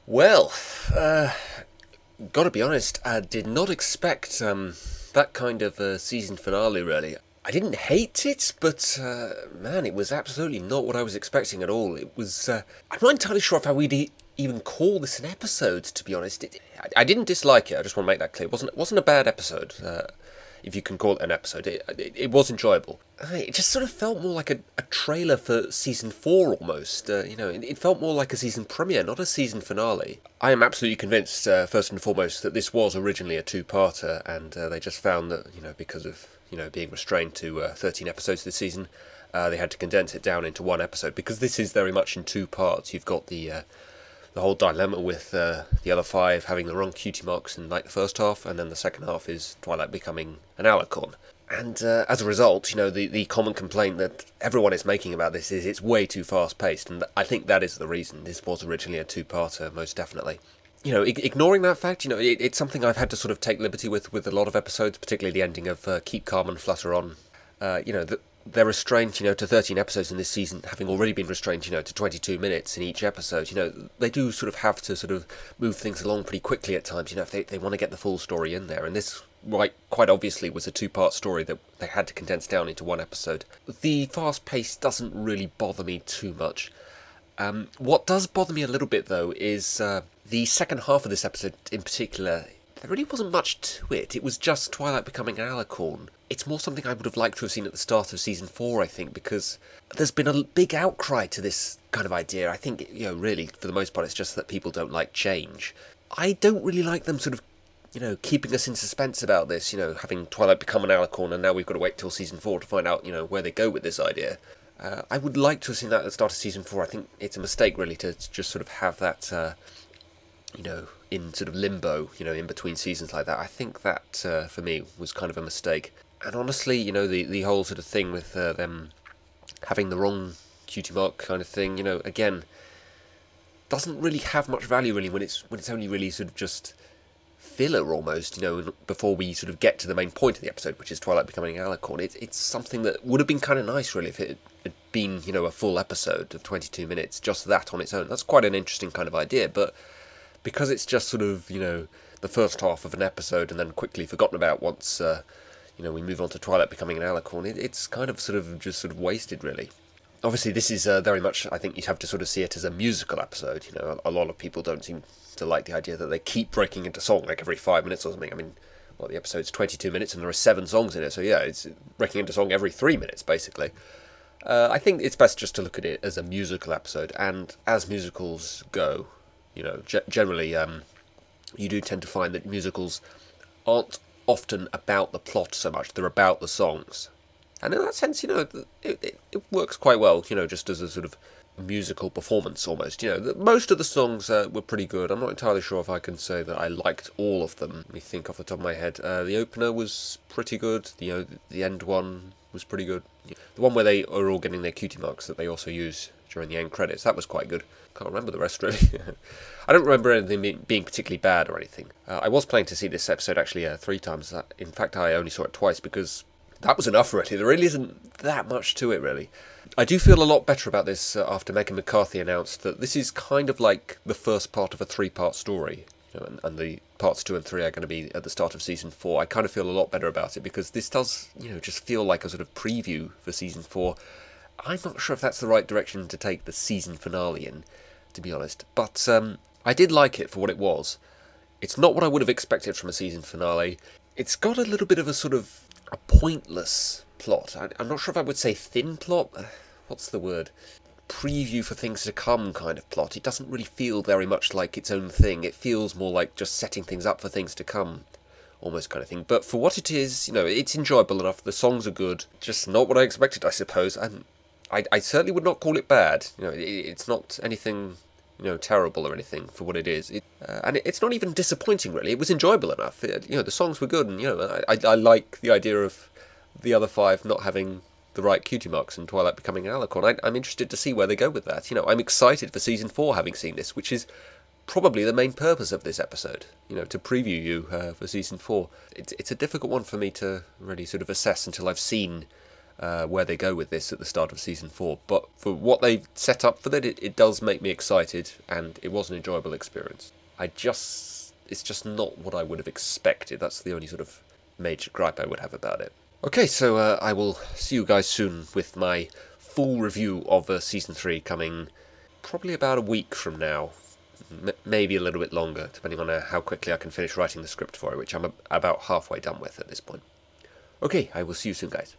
Well, uh, gotta be honest, I did not expect that kind of season finale, really. I didn't hate it, but man, it was absolutely not what I was expecting at all. It was. I'm not entirely sure if I would even call this an episode, to be honest. I didn't dislike it, I just want to make that clear. It wasn't a bad episode. If you can call it an episode. It was enjoyable. It just sort of felt more like a trailer for season four almost. It felt more like a season premiere, not a season finale. I am absolutely convinced, first and foremost, that this was originally a two-parter, and they just found that because of being restrained to 13 episodes this season, they had to condense it down into one episode because this is very much in two parts. You've got the whole dilemma with the other five having the wrong cutie marks in like the first half, and then the second half is Twilight becoming an alicorn. And as a result, the common complaint that everyone is making about this is it's way too fast paced, and I think that is the reason. This was originally a two-parter, most definitely. Ignoring that fact, it's something I've had to sort of take liberty with a lot of episodes, particularly the ending of Keep Calm and Flutter On. They're restrained, to 13 episodes in this season, having already been restrained, to 22 minutes in each episode. They do sort of have to sort of move things along pretty quickly at times, if they want to get the full story in there. And this, right, quite obviously was a two-part story that they had to condense down into one episode. The fast pace doesn't really bother me too much. What does bother me a little bit, though, is the second half of this episode in particular. There really wasn't much to it. It was just Twilight becoming an alicorn. It's more something I would have liked to have seen at the start of season 4, I think, because there's been a big outcry to this kind of idea. I think, really, for the most part, it's just that people don't like change. I don't really like them sort of, keeping us in suspense about this, having Twilight become an alicorn, and now we've got to wait till season 4 to find out, where they go with this idea. I would like to have seen that at the start of season 4. I think it's a mistake, really, to just sort of have that, in sort of limbo, in between seasons like that. I think that, for me, was kind of a mistake. And honestly, the whole sort of thing with them having the wrong cutie mark kind of thing, again, doesn't really have much value, really, when it's only really sort of just filler almost, before we sort of get to the main point of the episode, which is Twilight becoming an alicorn. It's something that would have been kind of nice, really, if it had been, a full episode of 22 minutes, just that on its own. That's quite an interesting kind of idea, but because it's just sort of, the first half of an episode and then quickly forgotten about once, we move on to Twilight becoming an alicorn, it's kind of sort of just sort of wasted, really. Obviously, this is very much, I think you'd have to sort of see it as a musical episode. A lot of people don't seem to like the idea that they keep breaking into song like every 5 minutes or something. I mean, the episode's 22 minutes and there are 7 songs in it, so yeah, it's breaking into song every 3 minutes, basically. I think it's best just to look at it as a musical episode, and as musicals go, generally, you do tend to find that musicals aren't often about the plot so much, they're about the songs. And in that sense, it works quite well, just as a sort of musical performance almost. Most of the songs were pretty good. I'm not entirely sure if I can say that I liked all of them. Let me think off the top of my head. The opener was pretty good. The end one was pretty good. The one where they are all getting their cutie marks that they also use during the end credits, that was quite good. Can't remember the rest, really. I don't remember anything being particularly bad or anything. I was planning to see this episode actually 3 times. In fact, I only saw it twice because that was enough, really. There really isn't that much to it, really. I do feel a lot better about this after Megan McCarthy announced that this is kind of like the first part of a 3-part story. And the parts 2 and 3 are going to be at the start of season 4. I kind of feel a lot better about it because this does, just feel like a sort of preview for season 4. I'm not sure if that's the right direction to take the season finale in, to be honest. But I did like it for what it was. It's not what I would have expected from a season finale. It's got a little bit of a sort of a pointless plot. I'm not sure if I would say thin plot. What's the word? Preview for things to come kind of plot. It doesn't really feel very much like its own thing. It feels more like just setting things up for things to come, almost kind of thing. But for what it is, it's enjoyable enough. The songs are good. Just not what I expected, I suppose. And I certainly would not call it bad. It's not anything, terrible or anything for what it is. And it's not even disappointing, really. It was enjoyable enough. The songs were good, and I like the idea of the other 5 not having the right cutie marks and Twilight becoming an alicorn. I'm interested to see where they go with that. I'm excited for season 4, having seen this, which is probably the main purpose of this episode. To preview you for season 4. It's a difficult one for me to really sort of assess until I've seen where they go with this at the start of Season 4. But for what they've set up for it does make me excited, and it was an enjoyable experience. It's just not what I would have expected. That's the only sort of major gripe I would have about it. Okay, so I will see you guys soon with my full review of Season 3 coming probably about a week from now. Maybe a little bit longer, depending on how quickly I can finish writing the script for it, which I'm about halfway done with at this point. Okay, I will see you soon, guys.